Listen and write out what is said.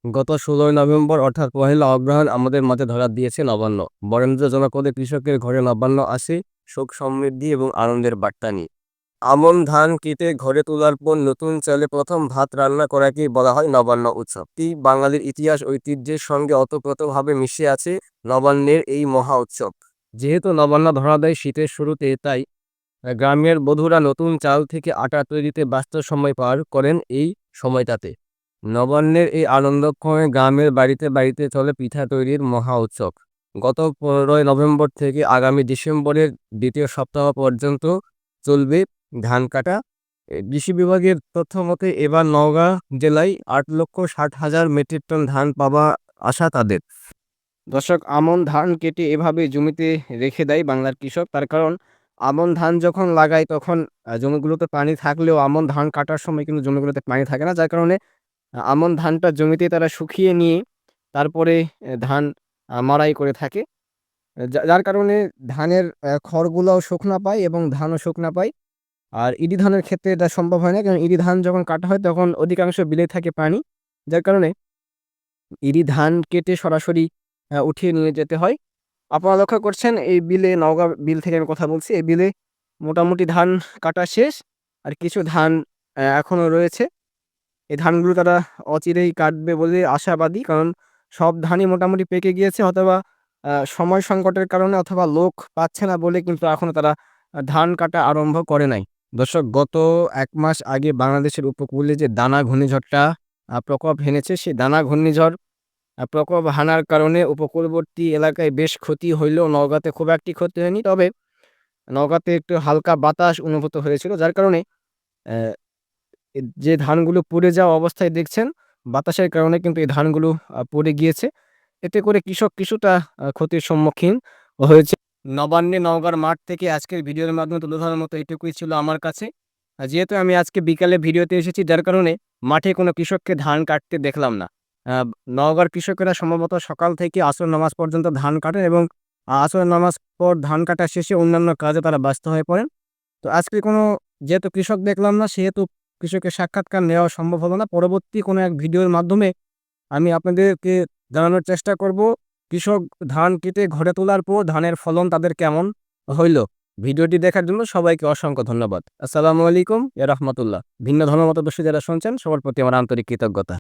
গত ১৬ই নভেম্বর অর্থাৎ পহেলা অগ্রহায়ণ আমাদের মাঝে ধরা দিয়েছে নবান্ন। বরেন্দ্র জনপদে কৃষকের ঘরে নবান্ন আসে সুখ সমৃদ্ধি এবং আনন্দের বার্তা নিয়ে। আমন ধান কেটে ঘরে তোলার পর নতুন চালে প্রথম ভাত রান্না করাকেই বলা হয় নবান্ন উৎসব। বাঙালির ইতিহাস ঐতিহ্যের সঙ্গে ওতপ্রোতভাবে মিশে আছে নবান্নের এই মহা উৎসব। যেহেতু নবান্ন ধরা দেয় শীতের শুরুতে, তাই গ্রামের বধূরা নতুন চাল থেকে আটা তৈরিতে ব্যস্ত সময় পার করেন এই সময়টাতে। নবান্নের এই আনন্দক্ষণে গ্রামের বাড়িতে বাড়িতে চলে পিঠা তৈরির মহা উৎসব। গত ১৫ই নভেম্বর থেকে আগামী ডিসেম্বরের দ্বিতীয় সপ্তাহ পর্যন্ত চলবে ধান কাটা। কৃষি বিভাগের তথ্য মতে এবার নওগাঁ জেলায় ৮,৬০,০০০ মেট্রিক টন ধান পাওয়া আশা তাদের। দর্শক, আমন ধান কেটে এভাবে জমিতে রেখে দেয় বাংলার কৃষক। তার কারণ, আমন ধান যখন লাগায় তখন জমিগুলোতে পানি থাকলেও আমন ধান কাটার সময় কিন্তু জমিগুলোতে পানি থাকে না। যার কারণে আমন ধানটা জমিতে তারা শুকিয়ে নিয়ে তারপরে ধান মাড়াই করে থাকে। যার কারণে ধানের খড়গুলাও শুকনা পায় এবং ধানও শুকনা পায়। আর ইরি ধানের ক্ষেত্রে এটা সম্ভব হয় না। কারণ ইরি ধান যখন কাটা হয় তখন অধিকাংশ বিলে থাকে পানি। যার কারণে ইরি ধান কেটে সরাসরি উঠিয়ে নিয়ে যেতে হয়। আপনারা লক্ষ্য করছেন এই বিলে, নওগাঁ বিল থেকে আমি কথা বলছি। এই বিলে মোটামুটি ধান কাটা শেষ। আর কিছু ধান এখনো রয়েছে। এই ধানগুলো তারা অচিরেই কাটবে বলে আশাবাদী। কারণ সব ধানই মোটামুটি পেকে গিয়েছে, অথবা সময় সংকটের কারণে অথবা লোক পাচ্ছে না বলে কিন্তু এখনো তারা ধান কাটা আরম্ভ করে নাই। দর্শক, গত ১ মাস আগে বাংলাদেশের উপকূলে যে দানা ঘূর্ণিঝড়টা প্রকোপ হেনেছে, সেই দানা ঘূর্ণিঝড় প্রকোপ হানার কারণে উপকূলবর্তী এলাকায় বেশ ক্ষতি হইলেও নওগাঁতে খুব একটি ক্ষতি হয়নি। তবে নওগাঁতে একটু হালকা বাতাস অনুভূত হয়েছিল। যার কারণে অ্যা যে ধানগুলো পুড়ে যাওয়া অবস্থায় দেখছেন, বাতাসের কারণে কিন্তু এই ধানগুলো পুড়ে গিয়েছে। এতে করে কৃষক কিছুটা ক্ষতির সম্মুখীন হয়েছে। নবান্নে নওগাঁর মাঠ থেকে আজকের ভিডিওর মাধ্যমে তুলে ধরার মতো এটুকুই ছিল আমার কাছে। যেহেতু আমি আজকে বিকালে ভিডিওতে এসেছি, যার কারণে মাঠে কোনো কৃষককে ধান কাটতে দেখলাম না। আ নওগাঁর কৃষকেরা সম্ভবত সকাল থেকে আসর নামাজ পর্যন্ত ধান কাটেন এবং আসরের নামাজ পর ধান কাটা শেষে অন্যান্য কাজে তারা ব্যস্ত হয়ে পড়েন। তো আজকে যেহেতু কৃষক দেখলাম না, সেহেতু কৃষকের সাক্ষাৎকার নেওয়া সম্ভব হলো না। পরবর্তী কোনো এক ভিডিওর মাধ্যমে আমি আপনাদেরকে জানানোর চেষ্টা করব কৃষক ধান কেটে ঘরে তোলার পর ধানের ফলন তাদের কেমন হইল। ভিডিওটি দেখার জন্য সবাইকে অসংখ্য ধন্যবাদ। আসসালামু আলাইকুম ইয়া রাহমাতুল্লাহ। ভিন্ন ধর্মমতাদর্শী যারা শুনছেন, সবার প্রতি আমার আন্তরিক কৃতজ্ঞতা।